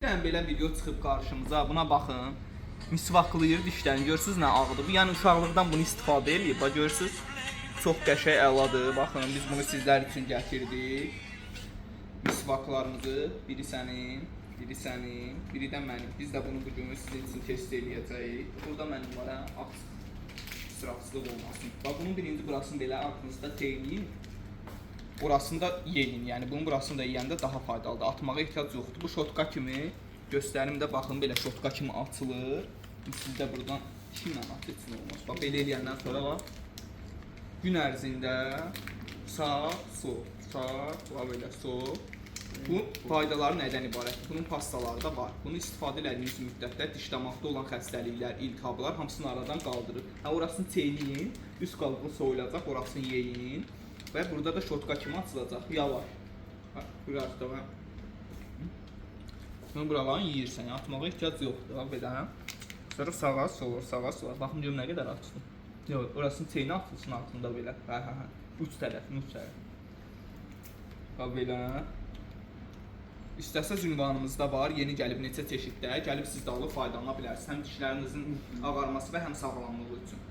dənə belə video çıxıb qarşımıza. Buna baxın. Misvaklayır dişlərini. Görürsüz nə ağdır. Bu yəni uşaqlıqdan bunu istifadə eləyib. Bax görürsüz. Çox qəşəng əladır. Baxın biz bunu sizlər üçün gətirdik. Misvaklarımızı biri sənin, biri sənin, biri də mənim. Biz də bunu bu gün sizin üçün test eləyəcəyik. Burada mənim var hə, israfsızlıq olmasın. Bax bunun birinci burasını belə arxınızda teyin. Burasını da yeyin. Yəni bunun burasını da yeyəndə daha faydalıdır. Atmağa ehtiyac yoxdur. Bu şotka kimi göstərim də baxın belə şotka kimi açılır. Siz də buradan kimlə açırsınız olmaz. Bax belə eləyəndən sonra bax gün ərzində sağ, sol, sağ, belə sol. Bu faydaları nədən ibarətdir? Bunun pastaları da var. Bunu istifadə etdiyiniz müddətdə diş damaqda olan xəstəliklər, iltihablar hamısını aradan qaldırır. Hə, orasını çeyin, üst qabığı soyulacaq, orasını yeyin və burada da şotka kimi açılacaq. Yavaş. Biraz da var. Bunu buralarını yeyirsən, atmağa ehtiyac yoxdur. Belə hə. Sonra sağa, sola, sağa, sola. Baxın görüm nə qədər açdım. Yox, orasını çeyinə atılsın altında belə. Hə. Uç tərəfini, uç tərəfini. Bax belə. İstəsəz ünvanımızda var, yeni gəlib neçə çeşiddə. Gəlib siz də alıb faydalana bilərsiniz. Həm dişlərinizin ağarması və həm sağlamlığı üçün.